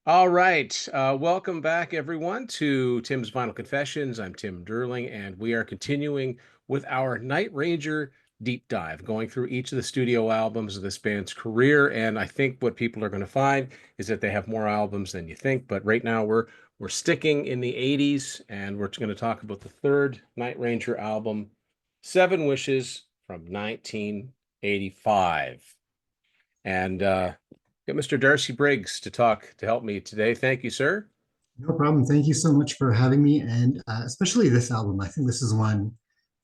All right. Welcome back, everyone, to Tim's Vinyl Confessions. I'm Tim Derling, and we are continuing with our Night Ranger deep dive, going through each of the studio albums of this band's career. And I think what people are going to find is that they have more albums than you think. But right now, we're sticking in the '80s, and we're going to talk about the third Night Ranger album, Seven Wishes from 1985. And get Mr. Darcy Briggs to help me today. Thank you, sir. No problem. Thank you so much for having me, and especially this album. I think this is one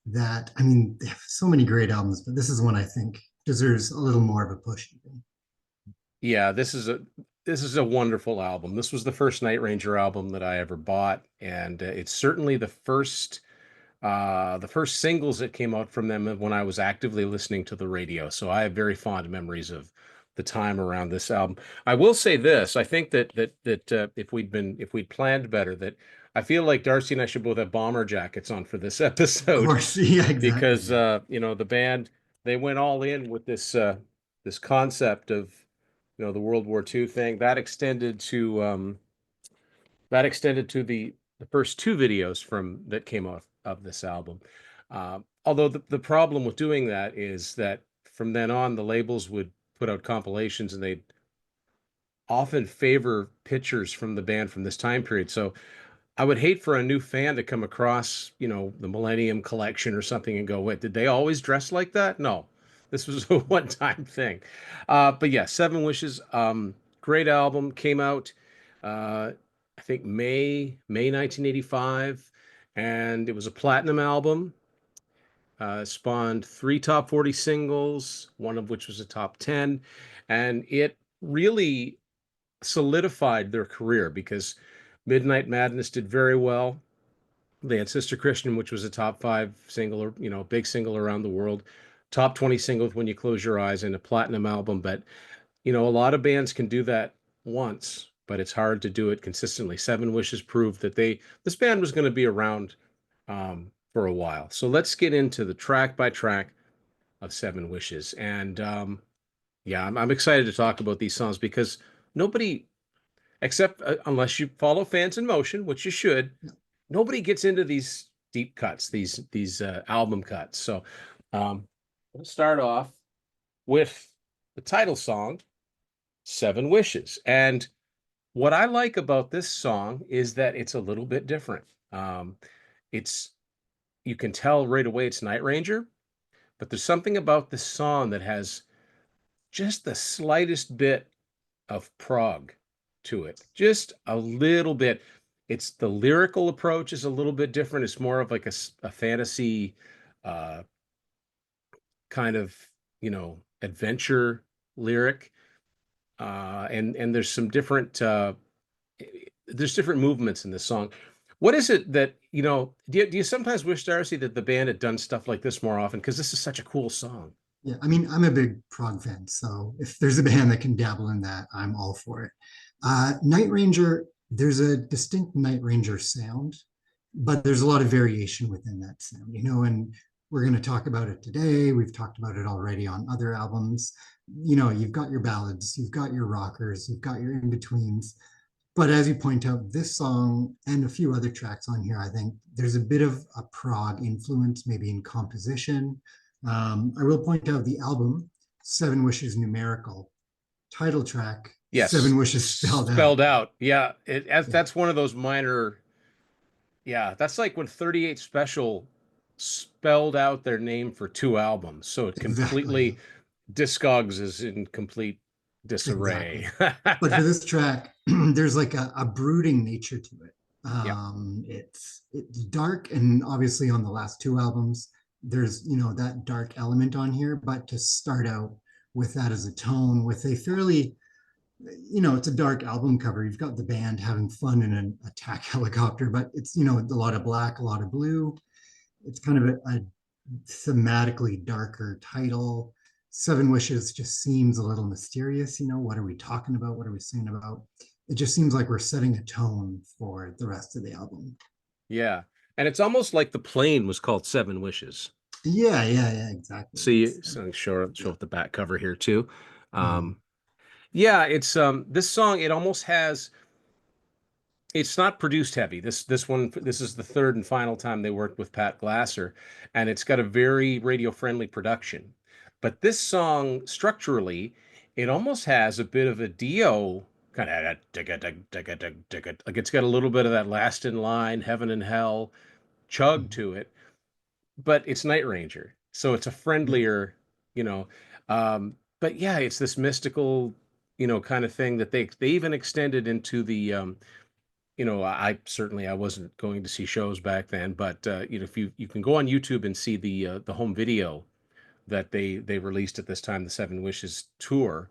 that, I mean, they have so many great albums, but this is one I think deserves a little more of a push. Even. Yeah, this is a wonderful album. This was the first Night Ranger album that I ever bought, and it's certainly the first singles that came out from them when I was actively listening to the radio. So I have very fond memories of the time around this album. I will say this: I think that if we'd planned better, that I feel like Darcy and I should both have bomber jackets on for this Of episode course, yeah, exactly. because Yeah. the band, they went all in with this concept of the World War II thing that extended to the first two videos from that came off of this album. Although the problem with doing that is that from then on, the labels would put out compilations and they'd often favor pictures from the band from this time period. So I would hate for a new fan to come across, the Millennium Collection or something and go, wait, did they always dress like that? No, this was a one-time thing. But yeah, Seven Wishes, great album, came out, I think May 1985, and it was a platinum album. Spawned three top 40 singles, one of which was a top 10, and it really solidified their career because Midnight Madness did very well. They had Sister Christian, which was a top five single, or big single around the world, top 20 single with When You Close Your Eyes, and a platinum album. But a lot of bands can do that once, but it's hard to do it consistently. Seven Wishes proved that this band was going to be around for a while. So let's get into the track by track of Seven Wishes. And yeah, I'm excited to talk about these songs because nobody, except unless you follow Fans in Motion, which you should, nobody gets into these deep cuts, these album cuts. So we'll start off with the title song, Seven Wishes. And what I like about this song is that it's a little bit different. It's You can tell right away it's Night Ranger, but there's something about this song that has just the slightest bit of prog to it, just a little bit. It's the lyrical approach is a little bit different. It's more of like a fantasy uh, kind of adventure lyric, and there's different movements in this song. What is it that do you sometimes wish, Darcy, that the band had done stuff like this more often? Because this is such a cool song. Yeah, I mean, I'm a big prog fan, so if there's a band that can dabble in that, I'm all for it. Night Ranger, there's a distinct Night Ranger sound, but there's a lot of variation within that sound, and we're going to talk about it today. We've talked about it already on other albums. You've got your ballads, you've got your rockers, you've got your in-betweens. But as you point out, this song and a few other tracks on here, I think there's a bit of a prog influence, maybe in composition. I will point out the album, Seven Wishes Numerical, title track, Yes, Seven Wishes spelled out. spelled out. Yeah, Yeah, that's one of those minor. Yeah, that's like when 38 Special spelled out their name for two albums, so it exactly. completely Discogs is in complete disarray. Exactly. But for this track, there's like a brooding nature to it. Yep. It's dark, and obviously on the last two albums, there's that dark element on here. But to start out with that as a tone, with a fairly, it's a dark album cover. You've got the band having fun in an attack helicopter, but it's a lot of black, a lot of blue. It's kind of a thematically darker title. Seven Wishes just seems a little mysterious. What are we talking about? What are we singing about? It just seems like we're setting a tone for the rest of the album. Yeah, and it's almost like the plane was called Seven Wishes. Yeah, yeah, yeah, exactly. See, so show Yeah. up the back cover here too. Mhm. Yeah, it's this song. It almost has. It's not produced heavy. This is the third and final time they worked with Pat Glasser, and it's got a very radio friendly production. But this song structurally, it almost has a bit of a Dio kind of like it's got a little bit of that last in line, heaven and hell chug Mhm. to it, but it's Night Ranger, so it's a Yeah, friendlier, you know. But yeah, it's this mystical, kind of thing that they even extended into the I certainly I wasn't going to see shows back then, but if you can go on YouTube and see the home video that they released at this time, the Seven Wishes tour,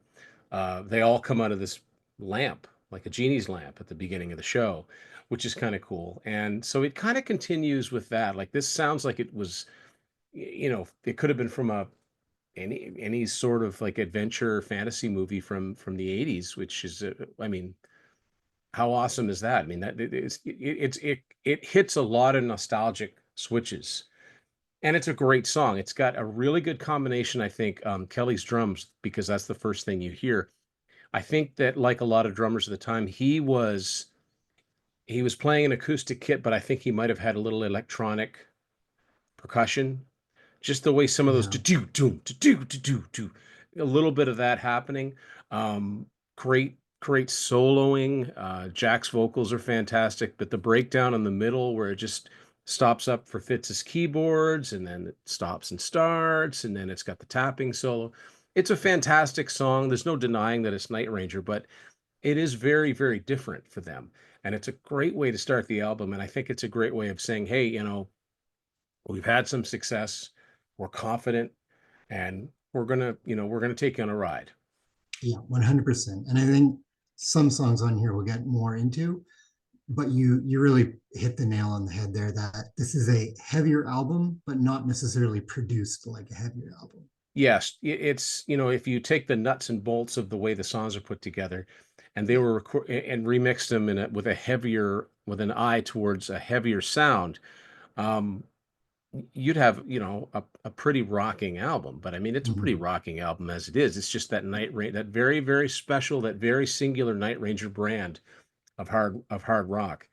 they all come out of this lamp, like a genie's lamp at the beginning of the show, which is kind of cool. And so it kind of continues with that. Like this sounds like it was, it could have been from a any sort of like adventure fantasy movie from the 80s, which is I mean, how awesome is that? I mean, it hits a lot of nostalgic switches, and it's a great song. It's got a really good combination, I think. Kelly's drums, because that's the first thing you hear. I think that, like a lot of drummers at the time, he was playing an acoustic kit, but I think he might have had a little electronic percussion, just the way some of those yeah, do do do do do, a little bit of that happening. Great soloing. Jack's vocals are fantastic, but the breakdown in the middle where it just stops up for Fitz's keyboards and then it stops and starts and then it's got the tapping solo. It's a fantastic song. There's no denying that it's Night Ranger, but it is very, very different for them. And it's a great way to start the album. And I think it's a great way of saying, hey, we've had some success. We're confident, and we're gonna take you on a ride. yeah, 100%. And I think some songs on here we'll get more into, but you really hit the nail on the head there that this is a heavier album, but not necessarily produced like a heavier album. Yes, it's if you take the nuts and bolts of the way the songs are put together, and they Yeah. were and remixed them with an eye towards a heavier sound, um, you'd have a pretty rocking album. But I mean, it's a pretty Mhm. rocking album as it is. It's just that that very, very special, that very singular Night Ranger brand of hard rock.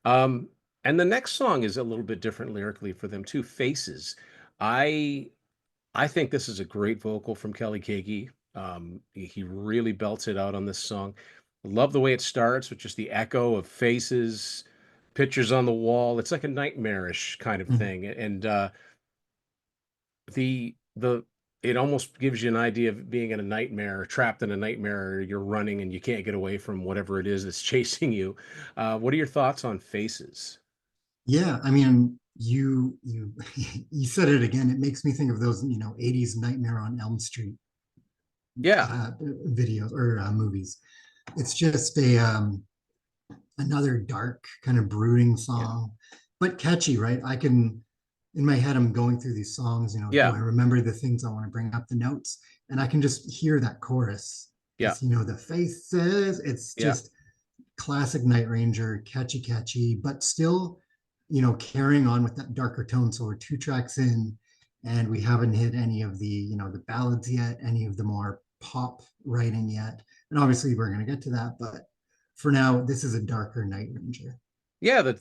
Um, and the next song is a little bit different lyrically for them too. Faces. I I think this is a great vocal from Kelly Keagy. He really belts it out on this song. Love the way it starts with just the echo of faces, pictures on the wall. It's like a nightmarish kind of Mhm. thing, and the it almost gives you an idea of being in a nightmare, trapped in a nightmare. You're running and you can't get away from whatever it is that's chasing you. What are your thoughts on Faces? Yeah, I mean, you you said it again. It makes me think of those, 80s Nightmare on Elm Street Yeah, uh, videos or movies. It's just a another dark kind of brooding yeah, song, but catchy, right? I can in my head I'm going through these songs, do yeah, I remember the things I want to bring up the notes? And I can just hear that chorus. yeah, Just, the faces. It's yeah. just classic Night Ranger, catchy, but still, carrying on with that darker tone. So we're two tracks in, and we haven't hit any of the ballads yet, any of the more pop writing yet. And obviously, we're going to get to that. But for now, this is a darker Night Ranger. Yeah,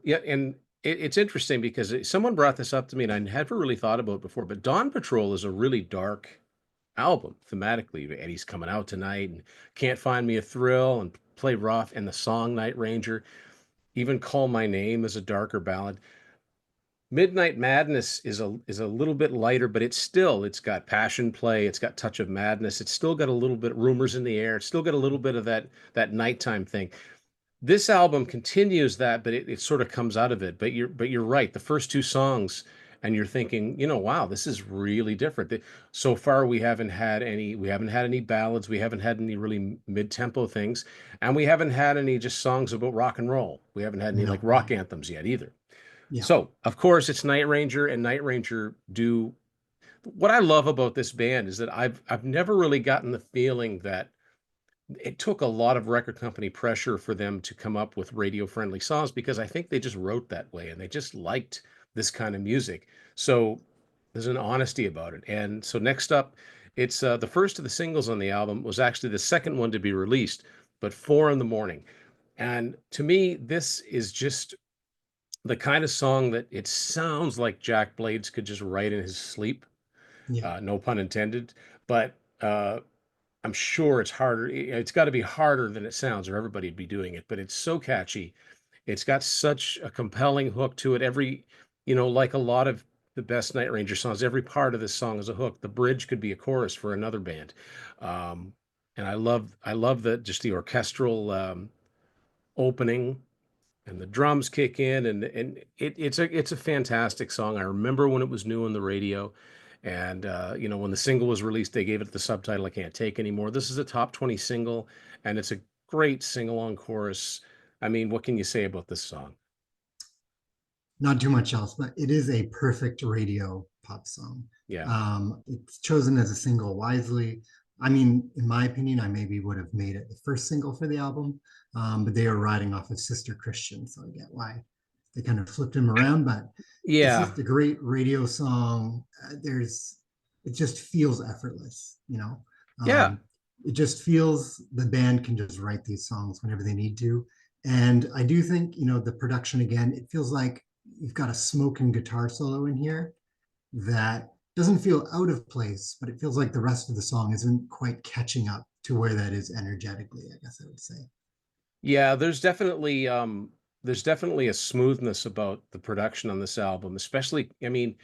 yeah, and it's interesting because someone brought this up to me and I never really thought about it before, but Dawn Patrol is a really dark album thematically. Eddie's coming out tonight and Can't Find Me a Thrill and Play Rough and the song Night Ranger. Even Call My Name is a darker ballad. Midnight Madness is a little bit lighter, but it's got passion play, it's got touch of madness, it's still got a little bit rumors in the air, it's still got a little bit of that nighttime thing. This album continues that, but it sort of comes out of it. But you're right. The first two songs, and you're thinking, wow, this is really different. So far, we haven't had any ballads, we haven't had any really mid-tempo things, and we haven't had any just songs about rock and roll. We haven't had any like No, rock anthems yet either. yeah, So, of course, it's Night Ranger, and Night Ranger do what I love about this band is that I've never really gotten the feeling that it took a lot of record company pressure for them to come up with radio friendly songs because I think they just wrote that way and they just liked this kind of music. So there's an honesty about it. And so next up, it's the first of the singles on the album was actually the second one to be released, but 4 in the Morning. And to me, this is just the kind of song that it sounds like Jack Blades could just write in his sleep. Yeah. No pun intended. But I'm sure it's harder. It's got to be harder than it sounds, or everybody'd be doing it. But it's so catchy. It's got such a compelling hook to it. Like a lot of the best Night Ranger songs, every part of this song is a hook. The bridge could be a chorus for another band. Um, and I love the orchestral opening and the drums kick in and it's a fantastic song. I remember when it was new on the radio and when the single was released, they gave it the subtitle I Can't Take Anymore. This is a top 20 single and it's a great sing-along chorus. I mean, what can you say about this song? Not too much else, but it is a perfect radio pop song. Yeah. It's chosen as a single wisely. I mean, in my opinion, I maybe would have made it the first single for the album, but they are riding off of Sister Christian, so I get why they kind of flipped him around. But it's Yeah. just a great radio song. It just feels effortless, you know. Yeah. It just feels the band can just write these songs whenever they need to. And I do think, the production again, it feels like you've got a smoking guitar solo in here that doesn't feel out of place, but it feels like the rest of the song isn't quite catching up to where that is energetically, I guess I would say. Yeah, there's definitely a smoothness about the production on this album, especially, I mean,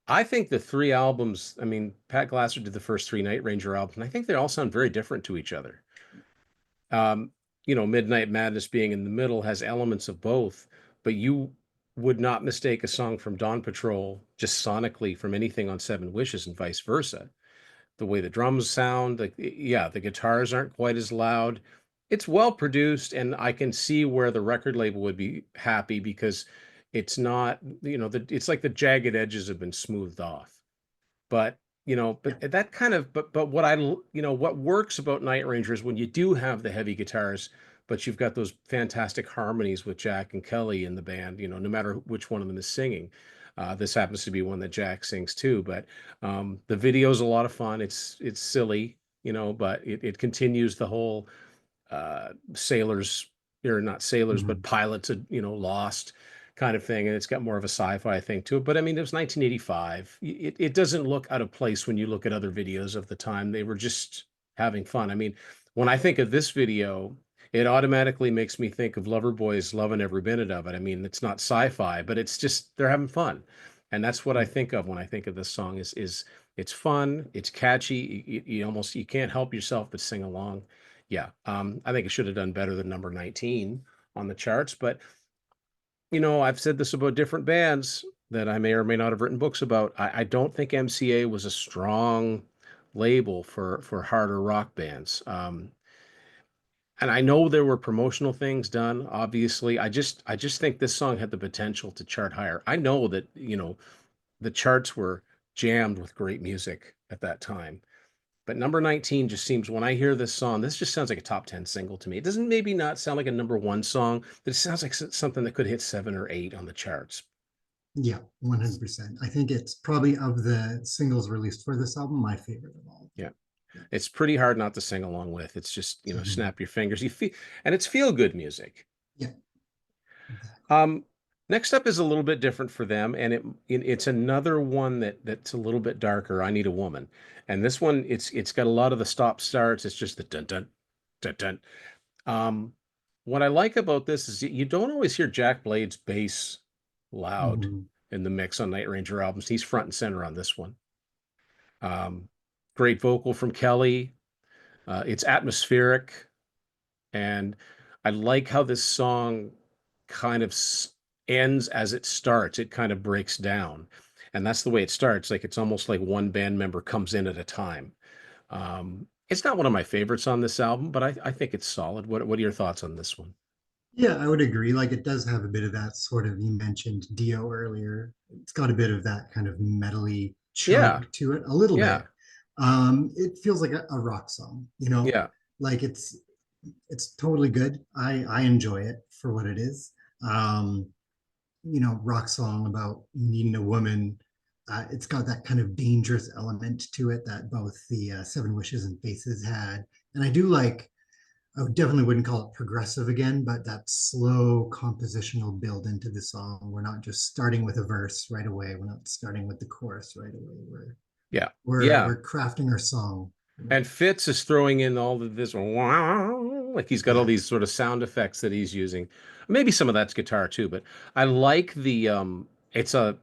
I think the three albums, I mean, Pat Glasser did the first three Night Ranger albums, and I think they all sound very different to each other. Um, Midnight Madness being in the middle has elements of both, but you would not mistake a song from Dawn Patrol just sonically from anything on Seven Wishes and vice versa. The way the drums sound, like, yeah, the guitars aren't quite as loud. It's well produced, and I can see where the record label would be happy because it's not, it's like the jagged edges have been smoothed off. But, Yeah. but that kind of, but what works about Night Ranger is when you do have the heavy guitars, but you've got those fantastic harmonies with Jack and Kelly in the band, no matter which one of them is singing. This happens to be one that Jack sings too, but the video is a lot of fun. It's silly, but it continues the whole sailors, or not sailors, but Mhm. pilots had, lost kind of thing. And it's got more of a sci-fi thing to it. But I mean, it was 1985. It doesn't look out of place when you look at other videos of the time. They were just having fun. I mean, when I think of this video, it automatically makes me think of Loverboy's Loving Every Minute of It. I mean, it's not sci-fi, but it's just they're having fun. And that's what I Yeah. think of when I think of this song is it's fun, it's catchy. You can't help yourself but sing along. Yeah, I think it should have done better than number 19 on the charts. But I've said this about different bands that I may or may not have written books about. I don't think MCA was a strong label for harder rock bands. And I know there were promotional things done, obviously. I just think this song had the potential to chart higher. I know that, the charts were jammed with great music at that time. But number 19 just seems, when I hear this song, this just sounds like a top 10 single to me. It doesn't maybe not sound like a number one song, but it sounds like something that could hit 7 or 8 on the charts. Yeah, 100%. I think it's probably of the singles released for this album, my favorite of all of them. Yeah. It's pretty hard not to sing along with. It's just, Mhm. snap your fingers. You feel, and it's feel good music. Yeah, exactly. Um, Next up is a little bit different for them, and it's another one that's a little bit darker. I Need a Woman, and this one it's got a lot of the stop starts. It's just the dun dun dun dun. Um, what I like about this is you don't always hear Jack Blade's bass loud Mhm. in the mix on Night Ranger albums. He's front and center on this one. Um, Great vocal from Kelly. It's atmospheric, and I like how this song kind of ends as it starts. It kind of breaks down, and that's the way it starts. Like it's almost like one band member comes in at a time. It's not one of my favorites on this album, but I think it's solid. What are your thoughts on this one? Yeah, I would agree. Like it does have a bit of that sort of, you mentioned Dio earlier. It's got a bit of that kind of metally Yeah, chug to it, a little yeah, bit. It feels like a rock song, yeah, like it's totally good. I enjoy it for what it is. Um, rock song about needing a woman. It's got that kind of dangerous element to it that both the Seven Wishes and Faces had, and I do like. I definitely wouldn't call it progressive again, but that slow compositional build into the song. We're not just starting with a verse right away. We're not starting with the chorus right away. Yeah. We're Yeah. we're crafting our song. And Fitz is throwing in all of this, wow, like he's got all Yeah, these sort of sound effects that he's using. Maybe some of that's guitar too, but I like it's a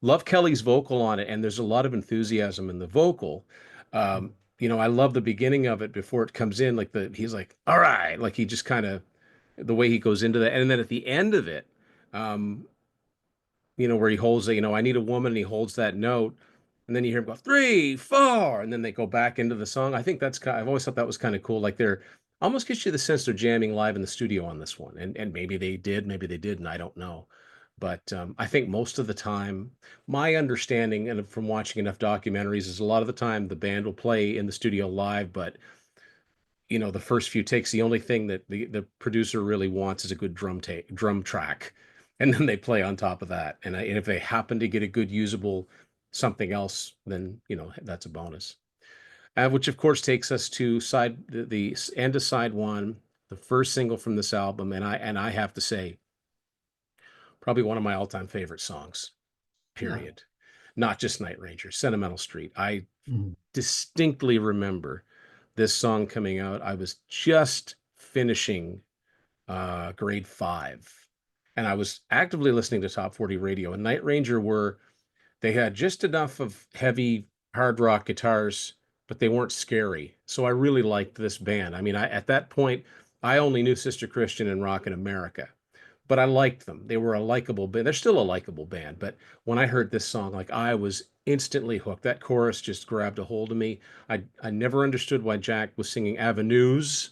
love Kelly's vocal on it, and there's a lot of enthusiasm in the vocal. I love the beginning of it before it comes in, like he's like, all right, like he just kind of the way he goes into that, and then at the end of it, um, where he holds I need a woman, and he holds that note, and then you hear him go 3, 4, and then they go back into the song. I think I've always thought that was kind of cool. Like they're almost gives you the sense they're jamming live in the studio on this one, and maybe they did, maybe they didn't, I don't know. But I think most of the time, my understanding, and from watching enough documentaries, is a lot of the time the band will play in the studio live, but the first few takes, the only thing that the producer really wants is a good drum track, and then they play on top of that. And if they happen to get a good usable something else, then that's a bonus. Which of course takes us to the end of side one, the first single from this album, and I have to say, probably one of my all-time favorite songs. yeah. Period. Not just Night Ranger, Sentimental Street. I Mhm. distinctly remember this song coming out. I was just finishing grade 5, and I was actively listening to Top 40 radio. And Night Ranger they had just enough of heavy hard rock guitars, but they weren't scary. So I really liked this band. I mean, at that point, I only knew Sister Christian and Rock in America, but I liked them. They were a likable band. They're still a likable band. But when I heard this song, like I was instantly hooked. That chorus just grabbed a hold of me. I never understood why Jack was singing avenues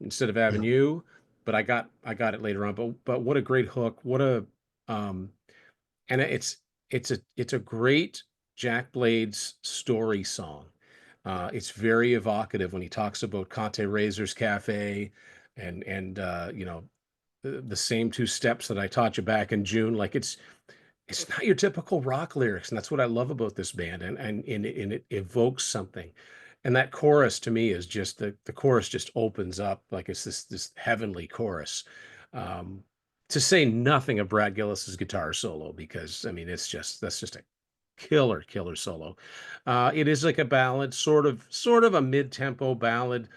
instead of Yeah, avenue, but I got it later on. But what a great hook. What a um and it's a great Jack Blades story song. It's very evocative when he talks about Conte Razor's Cafe and the same two steps that I taught you back in June. Like it's not your typical rock lyrics, and that's what I love about this band, and it evokes something. And that chorus to me is just the chorus just opens up like it's this heavenly chorus. Um, to say nothing of Brad Gillis's guitar solo, because I mean that's just a killer solo. It is like a ballad, sort of a mid-tempo ballad,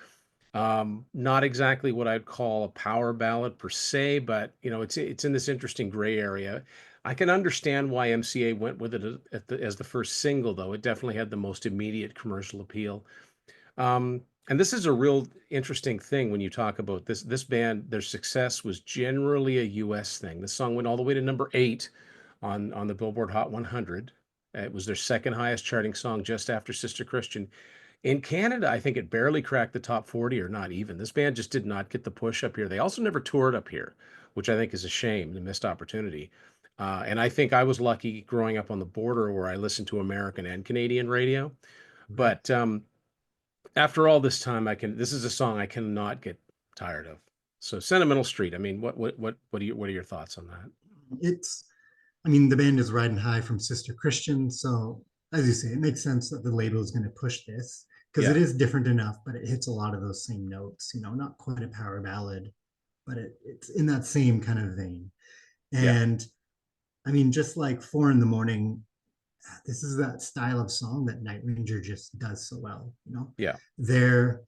not exactly what I'd call a power ballad per se, but it's in this interesting gray area. I can understand why MCA went with it as the first single, though. It definitely had the most immediate commercial appeal. And this is a real interesting thing when you talk about this band. Their success was generally a U.S. thing. The song went all the way to number 8 on the Billboard Hot 100. It was their second highest charting song, just after Sister Christian. In Canada, I think it barely cracked the top 40, or not even. This band just did not get the push up here. They also never toured up here, which I think is a shame, the missed opportunity. And I think I was lucky growing up on the border where I listened to American and Canadian radio. right. But after all this time, this is a song I cannot get tired of. So Sentimental Street. I mean, what are your thoughts on that? It's, I mean, the band is riding high from Sister Christian. So, as you say, it makes sense that the label is going to push this because it Yeah, is different enough, but it hits a lot of those same notes, not quite a power ballad, but it's in that same kind of vein. yeah, And I mean, just like 4 in the morning, this is that style of song that Night Ranger just does so well. yeah. They're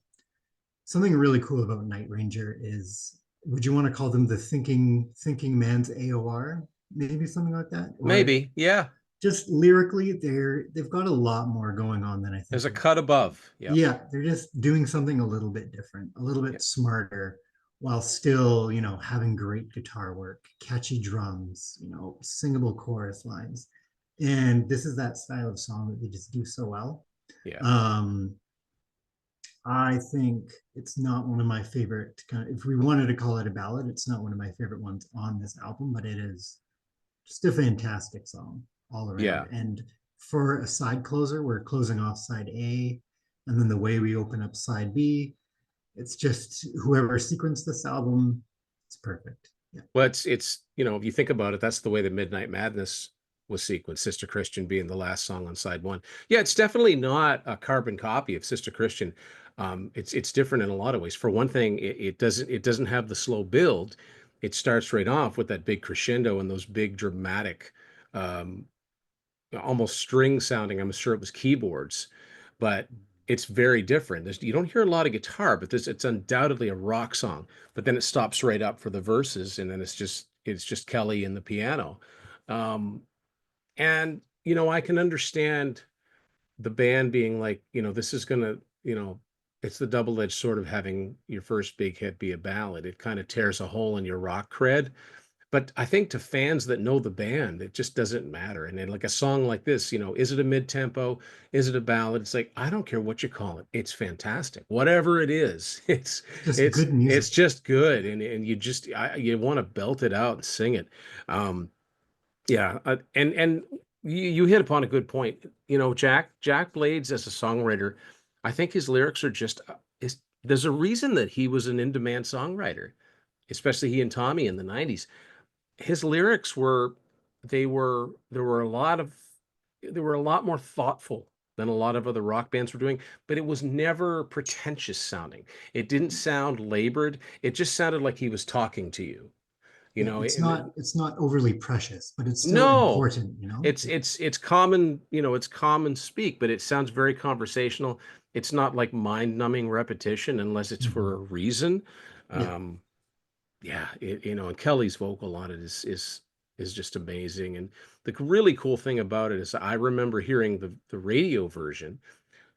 something really cool about Night Ranger is, would you want to call them the thinking man's AOR? Maybe something like that? Or Maybe. Yeah. just lyrically, they've got a lot more going on than I There's think. a cut above. Yep. Yeah, they're just doing something a little bit different, a little Yeah. bit smarter, while still, having great guitar work, catchy drums, singable chorus lines. And this is that style of song that they just do so well. Yeah. Um, I think it's not one of my favorite kind of, if we wanted to call it a ballad, it's not one of my favorite ones on this album, but it is just a fantastic song all around. Yeah. And for a side closer, we're closing off side A, and then the way we open up side B, it's just whoever sequenced this album, it's perfect. Yeah. Well, it's if you think about it, that's the way the Midnight Madness was sequenced, Sister Christian being the last song on side one. Yeah, it's definitely not a carbon copy of Sister Christian. It's different in a lot of ways. For one thing, it doesn't have the slow build. It starts right off with that big crescendo and those big dramatic, um, almost string sounding. I'm sure it was keyboards, but it's very different. You don't hear a lot of guitar, but it's undoubtedly a rock song. But then it stops right up for the verses, and then it's just Kelly and the piano. Um, and I can understand the band being like, this is gonna, it's the double-edged sword of having your first big hit be a ballad. It kind of tears a hole in your rock cred. But I think to fans that know the band, it just doesn't matter. And then like a song like this, is it a mid-tempo? Is it a ballad? It's like, I don't care what you call it. It's fantastic. Whatever it is, it's Just it's good it's music. just good. And you want to belt it out and sing it. Um, yeah, and you hit upon a good point. Jack Blades as a songwriter, I think his lyrics are just is there's a reason that he was an in-demand songwriter, especially he and Tommy in the 90s. His lyrics were they were there were a lot of they were a lot more thoughtful than a lot of other rock bands were doing, but it was never pretentious sounding. It didn't sound labored. It just sounded like he was talking to you, you Yeah, know. it's not overly precious, but it's still No, important, you know? it's common, it's common speak, but it sounds very conversational. It's not like mind-numbing repetition unless it's for a Mhm. reason. Yeah, Um, yeah, and Kelly's vocal on it is just amazing. And the really cool thing about it is I remember hearing the radio version,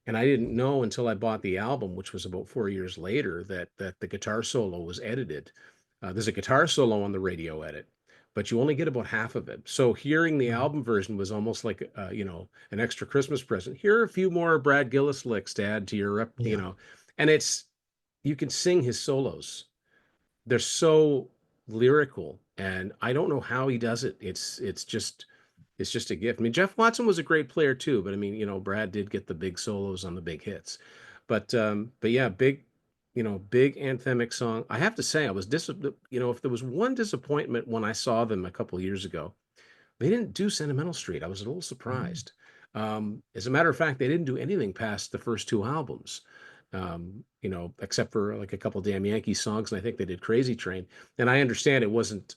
and I didn't know until I bought the album, which was about 4 years later, that the guitar solo was edited. There's a guitar solo on the radio edit, but you only get about half of it. So hearing the right. album version was almost like an extra Christmas present. Here are a few more Brad Gillis licks to add to your Yeah, and you can sing his solos. They're so lyrical, and I don't know how he does it. It's just a gift. I mean, Jeff Watson was a great player too, but I mean, Brad did get the big solos on the big hits. But yeah, big anthemic song. I have to say, I was if there was one disappointment when I saw them a couple years ago, they didn't do Sentimental Street. I was a little mm, surprised. As a matter of fact, they didn't do anything past the first two albums, except for like a couple damn Yankee songs, and I think they did Crazy Train. And I understand it wasn't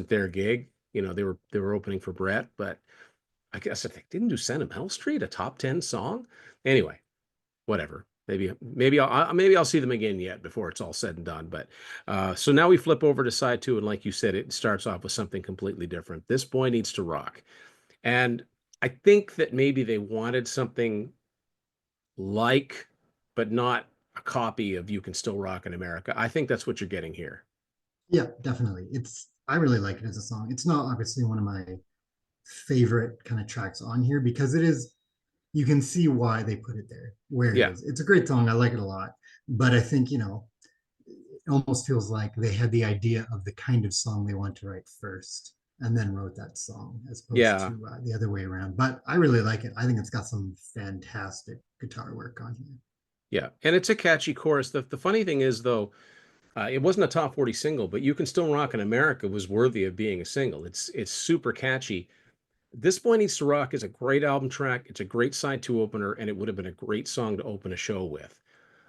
their gig. They were opening for Brett, but I guess if they didn't do Sentimental Street, a top 10 song. Anyway, whatever. Maybe I'll see them again yet before it's all said and done. But so now we flip over to side two, and like you said, it starts off with something completely different. This boy needs to rock, and I think that maybe they wanted something like, but not a copy of "You Can Still Rock in America." I think that's what you're getting here. yeah, definitely. I really like it as a song. It's not obviously one of my favorite kind of tracks on here because it is, you can see why they put it there where it Yeah, is. It's a great song. I like it a lot. But I think, it almost feels like they had the idea of the kind of song they want to write first and then wrote that song as opposed yeah, to the other way around. But I really like it. I think it's got some fantastic guitar work on here. yeah, and it's a catchy chorus. The funny thing is, though, it wasn't a top 40 single, but "You Can Still Rock in America" was worthy of being a single. It's super catchy. This Boy Needs to Rock is a great album track. It's a great side two opener, and it would have been a great song to open a show with.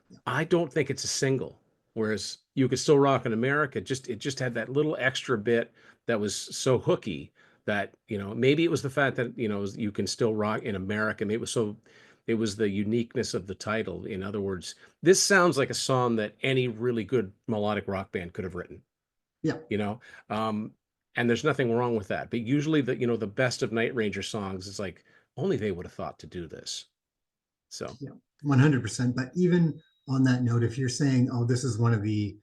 Yeah. I don't think it's a single. Whereas "You Could Still Rock in America" just had that little extra bit that was so hooky that, maybe it was the fact that, "You Can Still Rock in America." Maybe it was the uniqueness of the title. In other words, this sounds like a song that any really good melodic rock band could have written, Yeah. you know? Um, and there's nothing wrong with that. But usually the best of Night Ranger songs is like, only they would have thought to do this. So Yeah. 100%. But even on that note, if you're saying, oh, this is one of the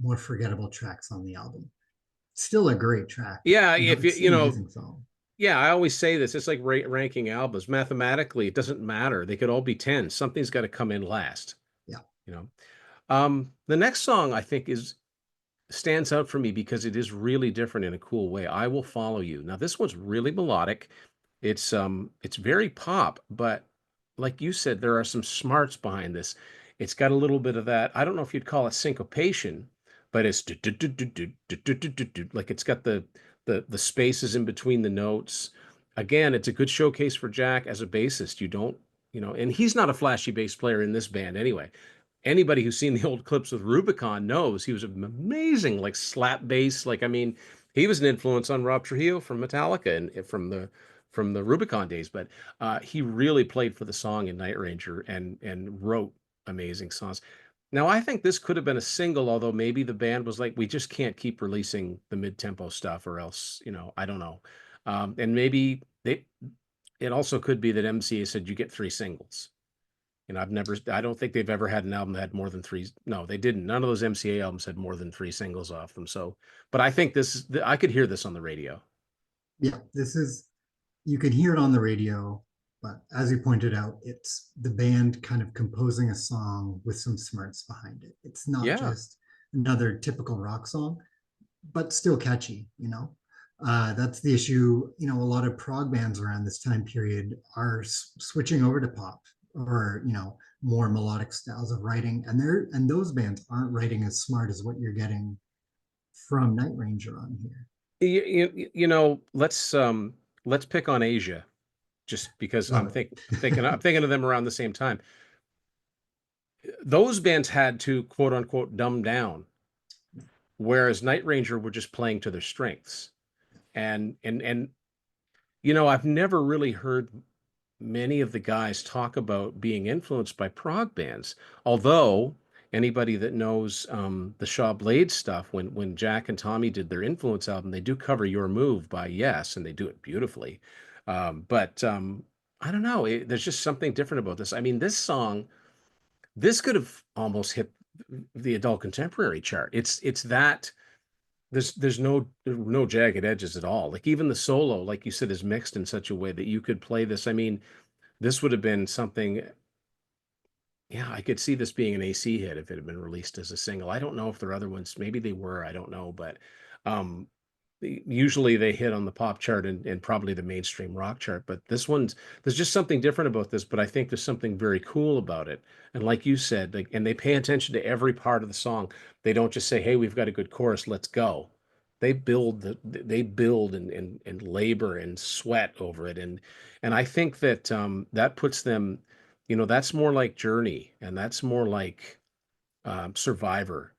more forgettable tracks on the album, still a great track. yeah, if It's an amazing song. yeah, I always say this. It's like ranking albums. Mathematically, it doesn't matter. They could all be 10. Something's got to come in last, Yeah. you know. The next song I think is stands out for me because it is really different in a cool way. "I Will Follow You." Now, this one's really melodic. It's very pop, but like you said, there are some smarts behind this. It's got a little bit of that. I don't know if you'd call it syncopation, but it's like it's got the spaces in between the notes. again, it's a good showcase for Jack as a bassist. You don't, and he's not a flashy bass player in this band anyway. Anybody who's seen the old clips with Rubicon knows he was amazing, like slap bass. Like, I mean, he was an influence on Rob Trujillo from Metallica and from the Rubicon days. But he really played for the song in Night Ranger and wrote amazing songs. Now, I think this could have been a single, although maybe the band was like, we just can't keep releasing the mid-tempo stuff, or else, I don't know. And maybe it also could be that MCA said you get three singles. I don't think they've ever had an album that had more than three. No, they didn't. None of those MCA albums had more than three singles off them. So, but I think I could hear this on the radio. Yeah, this is, you can hear it on the radio, but as you pointed out, it's the band kind of composing a song with some smarts behind it. It's not Yeah. just another typical rock song, but still catchy. That's the issue. A lot of prog bands around this time period are switching over to pop or more melodic styles of writing, and those bands aren't writing as smart as what you're getting from Night Ranger on here. Let's pick on Asia, just because Love it. I'm thinking of them around the same time. Those bands had to quote unquote dumb down, whereas Night Ranger were just playing to their strengths. And I've never really heard many of the guys talk about being influenced by prog bands. Although anybody that knows the Shaw Blade stuff, when Jack and Tommy did their influence album, they do cover Your Move by Yes, and they do it beautifully. But I don't know. There's just something different about this. I mean, this could have almost hit the adult contemporary chart. It's that there's no jagged edges at all. Like even the solo, like you said, is mixed in such a way that you could play this. I mean, this would have been something. Yeah, I could see this being an AC hit if it had been released as a single. I don't know if there are other ones. Maybe they were. I don't know, but um, usually they hit on the pop chart and probably the mainstream rock chart. But there's just something different about this. But I think there's something very cool about it. And like you said, like, and they pay attention to every part of the song. They don't just say, "Hey, we've got a good chorus, let's go." They build and labor and sweat over it. And I think that that puts them, that's more like Journey, and that's more like Survivor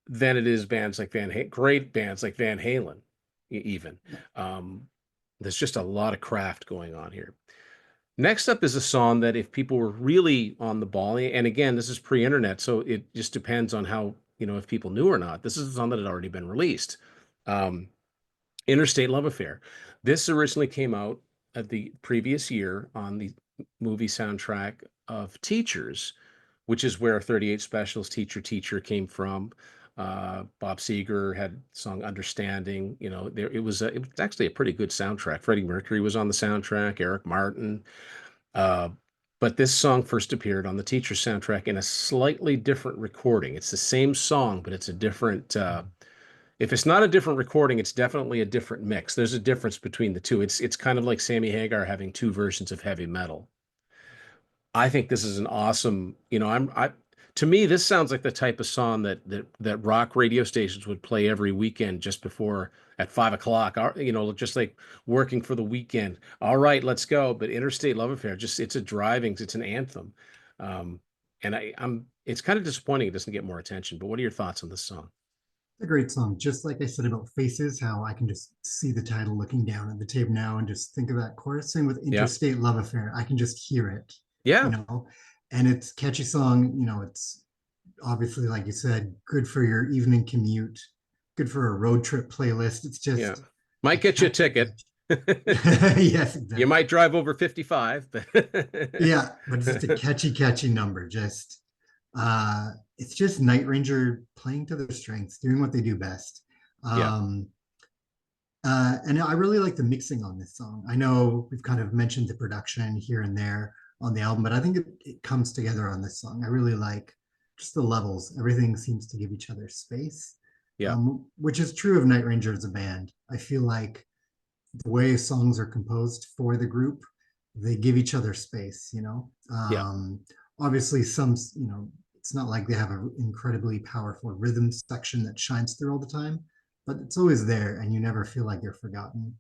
than it is bands like great bands like Van Halen, even. Um, there's just a lot of craft going on here. Next up is a song that if people were really on the ball, and again, this is pre-internet, so it just depends on how, if people knew or not. This is a song that had already been released. Um, Interstate Love Affair. This originally came out at the previous year on the movie soundtrack of Teachers, which is where 38 Specials Teacher Teacher came from. Bob Seger had sung Understanding. It was actually a pretty good soundtrack. Freddie Mercury was on the soundtrack, Eric Martin. Uh, but this song first appeared on the Teacher soundtrack in a slightly different recording. It's the same song, but it's a different if it's not a different recording, it's definitely a different mix. There's a difference between the two. It's kind of like Sammy Hagar having two versions of heavy metal. I think this is an awesome, to me, this sounds like the type of song that rock radio stations would play every weekend just before at 5 o'clock, just like working for the weekend. All right, let's go. But Interstate Love Affair, it's an anthem. Um, and it's kind of disappointing it doesn't get more attention. But what are your thoughts on this song? A great song. Just like I said about Faces, how I can just see the title looking down at the tape now and just think of that chorus. Same with Yeah. Interstate Love Affair. I can just hear it, you Yeah. know, and it's catchy song. It's obviously, like you said, good for your evening commute, good for a road trip playlist. It's Yeah. just a Might get you a catchy, ticket. catchy. Yes, You exactly. might drive over 55, but Yeah, but it's just a catchy, catchy number. It's just Night Ranger playing to their strengths, doing what they do best. yeah. Um, and I really like the mixing on this song. I know we've kind of mentioned the production here and there on the album, but I think it comes together on this song. I really like just the levels. Everything seems to give each other space, Yeah. which is true of Night Ranger as a band. I feel like the way songs are composed for the group, they give each other space. Yeah. Obviously, it's not like they have an incredibly powerful rhythm section that shines through all the time, but it's always there and you never feel like they're forgotten.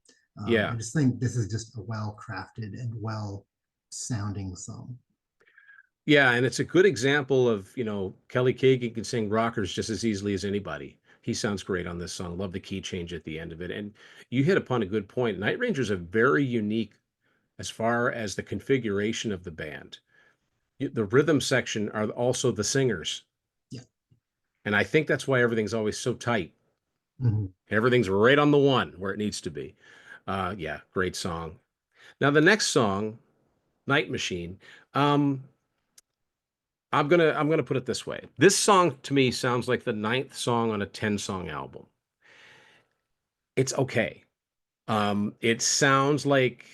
I Yeah. just think this is just a well crafted and well sounding song. Yeah, and it's a good example of, Kelly Kagan can sing rockers just as easily as anybody. He sounds great on this song. Love the key change at the end of it. And you hit upon a good point. Night Ranger's a very unique as far as the configuration of the band. The rhythm section are also the singers. Yeah. And I think that's why everything's always so tight. Mhm. Everything's right on the one where it needs to be. Yeah, great song. Now the next song, Night Machine. Um, I'm gonna put it this way. This song to me sounds like the ninth song on a 10-song album. It's okay. It sounds like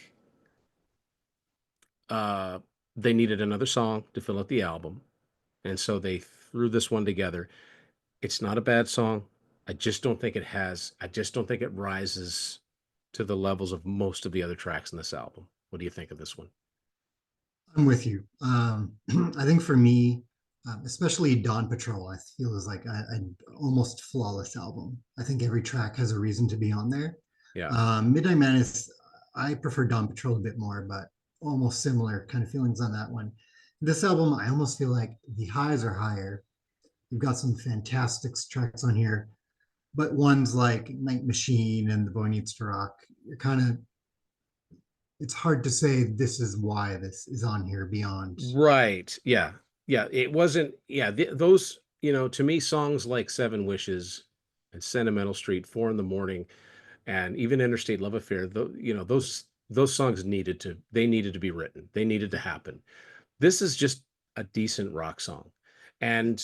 uh they needed another song to fill out the album, and so they threw this one together. It's not a bad song. I just don't think it rises to the levels of most of the other tracks in this album. What do you think of this one? I'm with you. I think for me, especially Dawn Patrol, I feel is like an almost flawless album. I think every track has a reason to be on there. Yeah. Midnight Madness, I prefer Dawn Patrol a bit more, but almost similar kind of feelings on that one. This album, I almost feel like the highs are higher. You've got some fantastic tracks on here, but ones like Night Machine and The Boy Needs to Rock, you're kind of, it's hard to say this is why this is on here beyond. Right. Yeah. Yeah. It wasn't, yeah, those, to me, songs like Seven Wishes and Sentimental Street, Four in the Morning, and even Interstate Love Affair, those songs they needed to be written. They needed to happen. This is just a decent rock song. And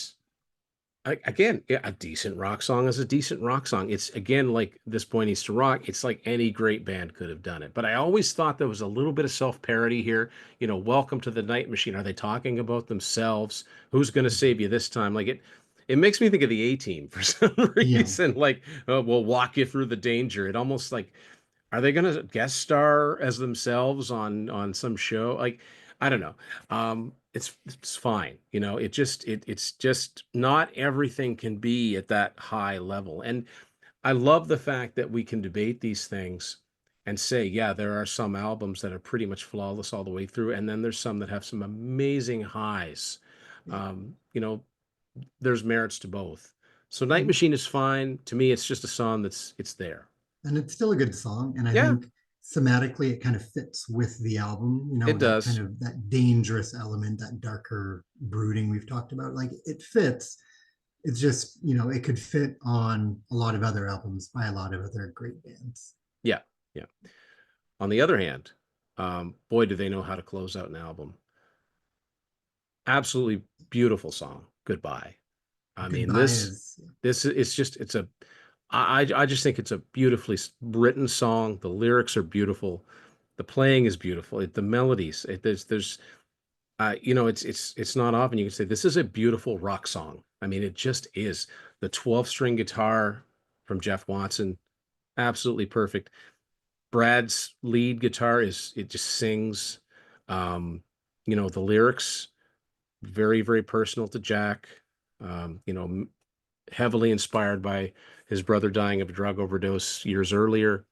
again, yeah, a decent rock song is a decent rock song. It's again like This Boy Needs to Rock. It's like any great band could have done it. But I always thought there was a little bit of self-parody here. Welcome to the Night Machine. Are they talking about themselves? Who's going to save you this time? Like it makes me think of the A-Team for some Yeah. reason. Like, we'll walk you through the danger. It almost like, are they going to guest star as themselves on some show? Like, I don't know. It's fine. It's just not everything can be at that high level. And I love the fact that we can debate these things and say, yeah, there are some albums that are pretty much flawless all the way through, and then there's some that have some amazing highs. Yeah. Um, you know, there's merits to both. So Night And Machine is fine. To me, it's just a song it's there. and it's still a good song. And I Yeah, think thematically it kind of fits with the album, it that kind does. of that dangerous element, that darker brooding we've talked about. Like it fits. It's just, it could fit on a lot of other albums by a lot of other great bands. Yeah, yeah. On the other hand, boy, do they know how to close out an album. Absolutely beautiful song. Goodbye. I mean, Goodbye this is this it's just it's a I just think it's a beautifully written song. The lyrics are beautiful. The playing is beautiful. The melodies. There's it's not often you can say this is a beautiful rock song. I mean, it just is. The 12-string guitar from Jeff Watson, absolutely perfect. Brad's lead guitar it just sings. Um, the lyrics very, very personal to Jack. Heavily inspired by his brother dying of a drug overdose years earlier.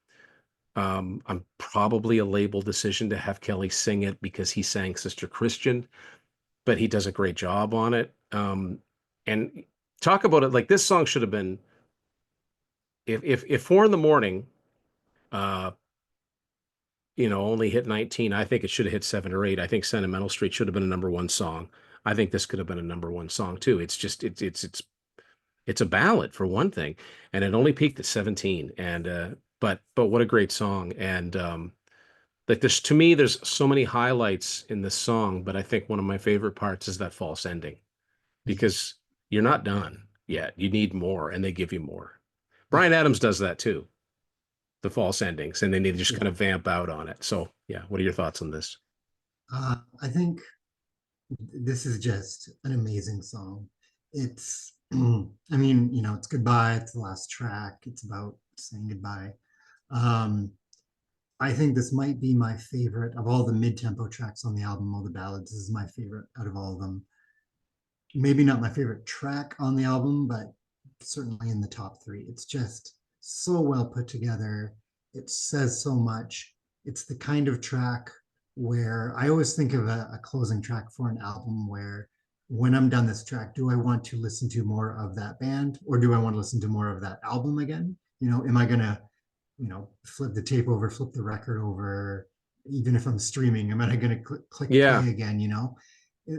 I'm probably a label decision to have Kelly sing it because he sang Sister Christian, but he does a great job on it. And talk about it like this song should have been if Four in the Morning, uh, only hit 19. I think it should have hit 7 or 8. I think Sentimental Street should have been a number one song. I think this could have been a number one song too. It's just it's a ballad for one thing, and it only peaked at 17. And but what a great song. And like this to me, there's so many highlights in this song, but I think one of my favorite parts is that false ending yeah, because you're not done yet. You need more, and they give you more. yeah, Brian Adams does that too, the false endings, and then they just yeah. kind of vamp out on it. So yeah, what are your thoughts on this? I think this is just an amazing song. It's, I mean, it's goodbye. It's the last track. It's about saying goodbye. Um, I think this might be my favorite of all the mid-tempo tracks on the album, all the ballads. This is my favorite out of all of them. Maybe not my favorite track on the album, but certainly in the top three. It's just so well put together. It says so much. It's the kind of track where I always think of a closing track for an album where when I'm done this track, do I want to listen to more of that band or do I want to listen to more of that album again? Am I going to, flip the tape over, flip the record over, even if I'm streaming, am I going to click Yeah. play again,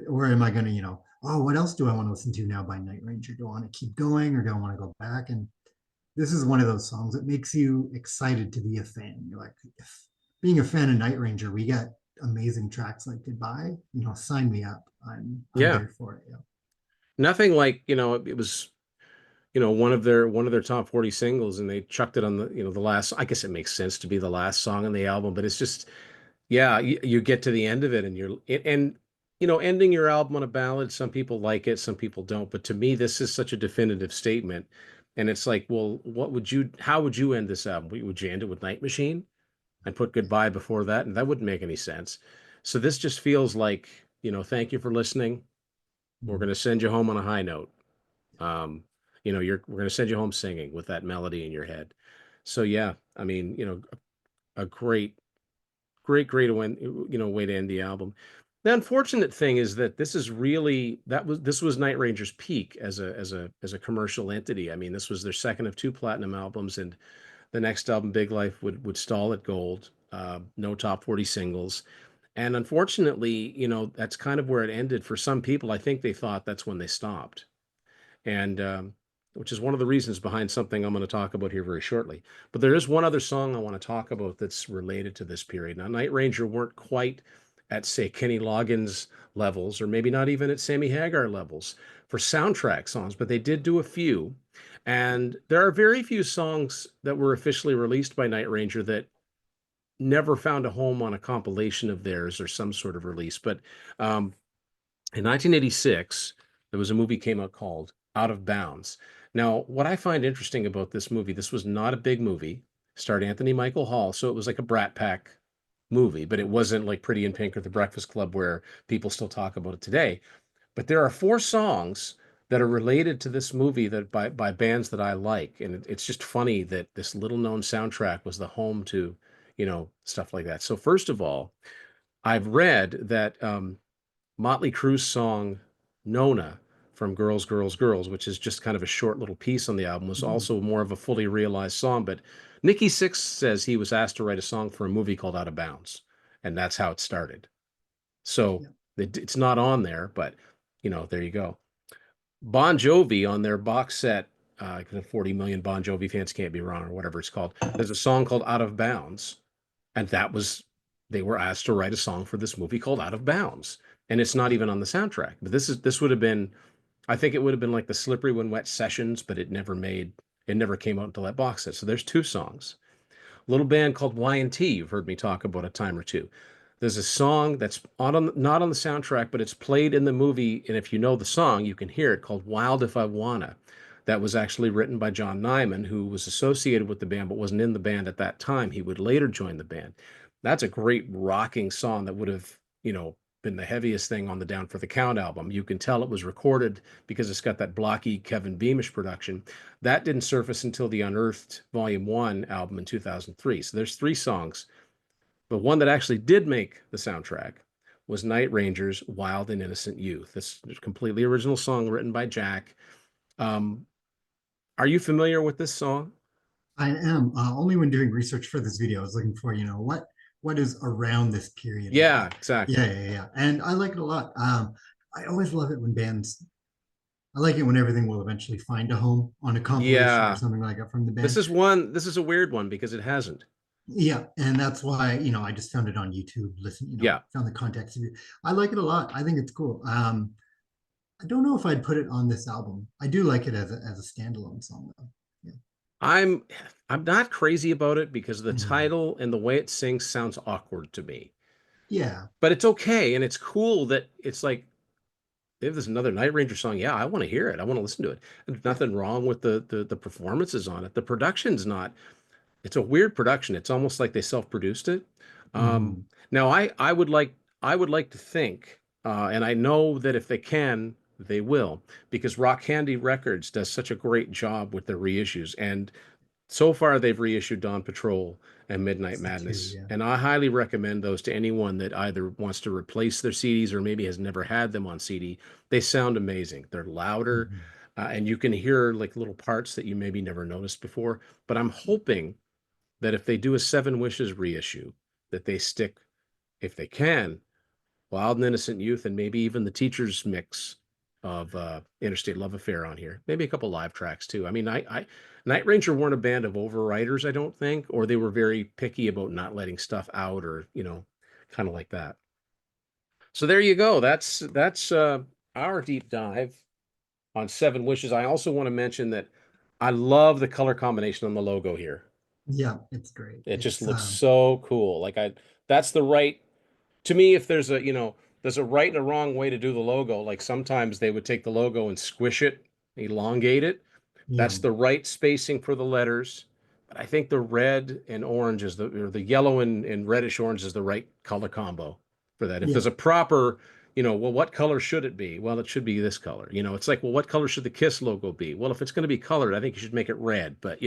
or am I going to, oh, what else do I want to listen to now by Night Ranger? Do I want to keep going or do I want to go back? And this is one of those songs that makes you excited to be a fan. You're like, if being a fan of Night Ranger, we got amazing tracks like Goodbye. Sign me up. I'm Yeah. there for it. Yeah. Nothing like, it was, one of their top 40 singles and they chucked it on the last, I guess it makes sense to be the last song on the album, but it's just, yeah, you get to the end of it and ending your album on a ballad, some people like it, some people don't, but to me this is such a definitive statement. And it's like, well, how would you end this album? Would you end it with Night Machine and put Goodbye before that? And that wouldn't make any sense. So this just feels like, thank you for listening. We're going Mhm. to send you home on a high note. Um, we're going to send you home singing with that melody in your head. So yeah, I mean, a great way to end the album. The unfortunate thing is that this was Night Ranger's peak as a commercial entity. I mean, this was their second of two platinum albums, and the next album, Big Life, would stall at gold. No top 40 singles. And unfortunately, that's kind of where it ended for some people. I think they thought that's when they stopped. And which is one of the reasons behind something I'm going to talk about here very shortly. But there is one other song I want to talk about that's related to this period. Now, Night Ranger weren't quite at, say, Kenny Loggins levels, or maybe not even at Sammy Hagar levels for soundtrack songs, but they did do a few. And there are very few songs that were officially released by Night Ranger that never found a home on a compilation of theirs or some sort of release. But um, in 1986, there was a movie came out called Out of Bounds. Now, what I find interesting about this movie, this was not a big movie, starred Anthony Michael Hall, so it was like a Brat Pack movie, but it wasn't like Pretty in Pink or The Breakfast Club where people still talk about it today. But there are four songs that are related to this movie that by bands that I like, and it's just funny that this little known soundtrack was the home to, stuff like that. So first of all, I've read that Motley Crue's song Nona from Girls, Girls, Girls, which is just kind of a short little piece on the album, was Mhm. also more of a fully realized song. But Nikki Sixx says he was asked to write a song for a movie called Out of Bounds, and that's how it started. So Yeah. it's not on there, but there you go. Bon Jovi on their box set, 40 million Bon Jovi fans can't be wrong, or whatever it's called. There's a song called Out of Bounds, and they were asked to write a song for this movie called Out of Bounds, and it's not Yeah. even on the soundtrack. But this would have been, I think it would have been like the Slippery When Wet sessions, but it never came out until that box set. So there's two songs. A little band called Y&T, you've heard me talk about a time or two. There's a song that's not on the soundtrack, but it's played in the movie, and if you know the song, you can hear it, called Wild If I Wanna. That was actually written by John Nyman, who was associated with the band but wasn't in the band at that time. He would later join the band. That's a great rocking song that would have, been the heaviest thing on the Down for the Count album. You can tell it was recorded because it's got that blocky Kevin Beamish production. That didn't surface until the Unearthed Volume 1 album in 2003. So there's three songs. But one that actually did make the soundtrack was Night Ranger's Wild and Innocent Youth. This completely original song written by Jack. Um, are you familiar with this song? I am only when doing research for this video, I was looking for, what is around this period of Yeah, like, yeah, exactly. yeah, yeah. And I like it a lot. I always love it when bands, I like it when everything will eventually find a home on a compilation or Yeah. something like that from the This band. is one, this is a weird one because it hasn't. Yeah, and that's why I just found it on YouTube. Listen, Yeah. found the context of it. I like it a lot. I think it's cool. I don't know if I'd put it on this album. I do like it as a standalone song though. Yeah. I'm I'm not crazy about it because the Mhm. title and the way it sings sounds awkward to me. Yeah. But it's okay and it's cool that it's like if there's another Night Ranger song, yeah, I want to hear it. I want to listen to it. There's Yeah. nothing wrong with the performances on it. The production's not. It's a weird production. It's almost like they self-produced it. Um, Mhm. now I would like to think, and I know that if they can, they will, because Rock Candy Records does such a great job with their reissues. And So far, they've reissued Dawn Patrol and Midnight That's the two, Madness, yeah. and I highly recommend those to anyone that either wants to replace their CDs or maybe has never had them on CD. They sound amazing. They're louder, Mhm. and you can hear like little parts that you maybe never noticed before. But I'm hoping that if they do a Seven Wishes reissue, that they stick, if they can, Wild and Innocent Youth, and maybe even the teacher's mix of Interstate Love Affair on here. Maybe a couple live tracks too. I mean, Night Ranger weren't a band of overwriters, I don't think, or they were very picky about not letting stuff out, or kind of like that. So there you go. That's our deep dive on Seven Wishes. I also want to mention that I love the color combination on the logo here. Yeah, it's great. It just It's looks so cool. That's the right to me, if there's there's a right and a wrong way to do the logo. Like sometimes they would take the logo and squish it, elongate it. yeah, That's the right spacing for the letters. But I think the red and orange is or the yellow and reddish orange is the right color combo for that. If yeah. there's a proper, well, what color should it be? Well, it should be this color. It's like, well, what color should the KISS logo be? Well, if it's going to be colored, I think you should make it red, but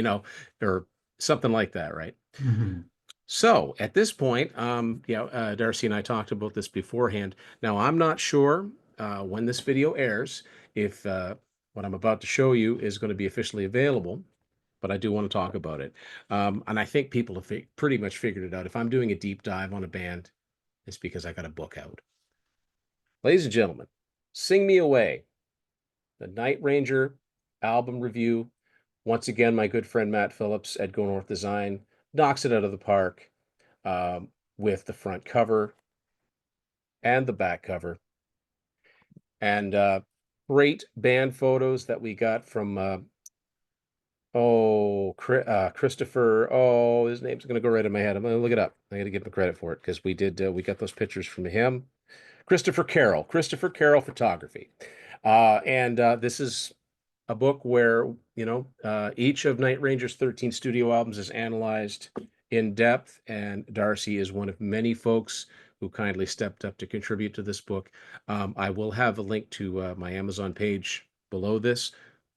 or something like that, right? Mhm. So at this point, Darcy and I talked about this beforehand. Now, I'm not sure when this video airs if what I'm about to show you is going to be officially available, but I do want to talk about it. And I think people have pretty much figured it out. If I'm doing a deep dive on a band, it's because I got a book out. Ladies and gentlemen, Sing Me Away, the Night Ranger album review. Once again, my good friend Matt Phillips at Go North Design knocks it out of the park with the front cover and the back cover. And great band photos that we got from, Christopher. Oh, his name's going to go right in my head. I'm going to look it up. I got to give him credit for it because we got those pictures from him. Christopher Carroll Photography. And this is a book where each of Night Ranger's 13 studio albums is analyzed in depth, and Darcy is one of many folks who kindly stepped up to contribute to this book. I will have a link to my Amazon page below this.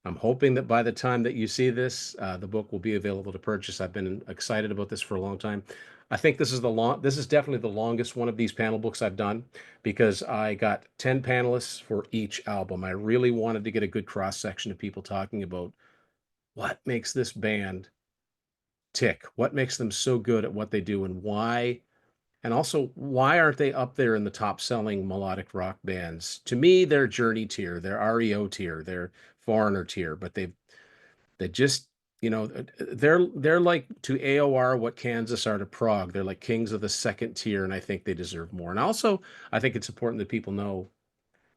I'm hoping that by the time that you see this, the book will be available to purchase. I've been excited about this for a long time. I think this is definitely the longest one of these panel books I've done because I got 10 panelists for each album. I really wanted to get a good cross section of people talking about what makes this band tick, what makes them so good at what they do, and why. And also, why aren't they up there in the top selling melodic rock bands? To me, they're Journey tier, they're REO tier, they're Foreigner tier, but they just, they're like to AOR what Kansas are to Prague. They're like kings of the second tier, and I think they deserve more. And also, I think it's important that people know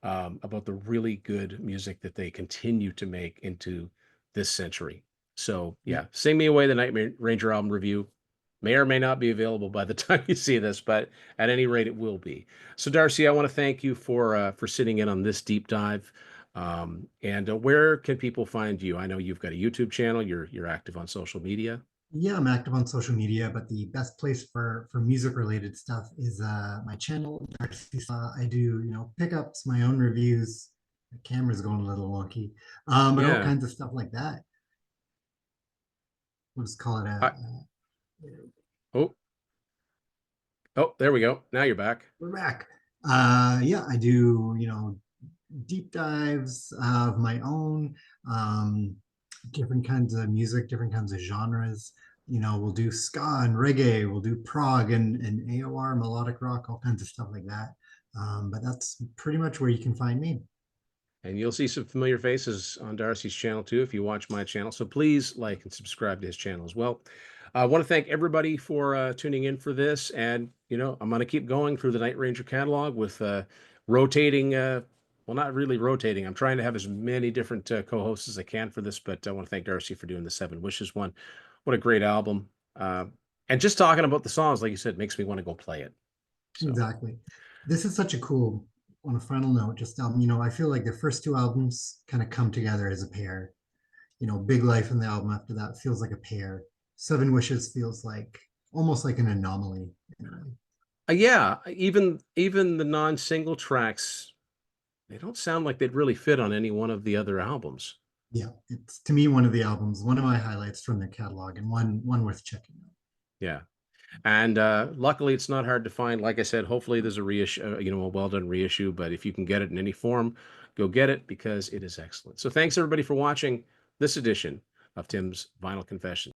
about the really good music that they continue to make into this century. So, Yeah, yeah, Sing Me Away, the Night Ranger album review may or may not be available by the time you see this, but at any rate, it will be. So, Darcy, I want to thank you for sitting in on this deep dive. And where can people find you? I know you've got a YouTube channel. You're active on social media. yeah. I'm active on social media, but the best place for music related stuff is my channel. I do pickups, my own reviews. The camera's going a little wonky, but all Yeah. kinds of stuff like that. We'll just call it I, oh, there we go. Now you're back. we're back. Yeah, I do deep dives of my own, um, different kinds of music, different kinds of genres. We'll do ska and reggae, we'll do prog and AOR, melodic rock, all kinds of stuff like that. But that's pretty much where you can find me. And you'll see some familiar faces on Darcy's channel too if you watch my channel. So please like and subscribe to his channel as well. I want to thank everybody for tuning in for this. And, I'm going to keep going through the Night Ranger catalog with rotating. Well, not really rotating. I'm trying to have as many different co-hosts as I can for this, but I want to thank Darcy for doing the Seven Wishes one. What a great album. And just talking about the songs, like you said, makes me want to go play it. So. Exactly. This is such a cool, on a final note, just I feel like the first two albums kind of come together as a pair. Big Life and the album after that feels like a pair. Seven Wishes feels like almost like an anomaly in a way. Yeah, even the non-single tracks, they don't sound like they'd really fit on any one of the other albums. Yeah, it's to me one of the albums, one of my highlights from their catalog, and one worth checking out. Yeah. And luckily, it's not hard to find. Like I said, hopefully there's a reissue, a well done reissue. But if you can get it in any form, go get it because it is excellent. So thanks everybody for watching this edition of Tim's Vinyl Confessions.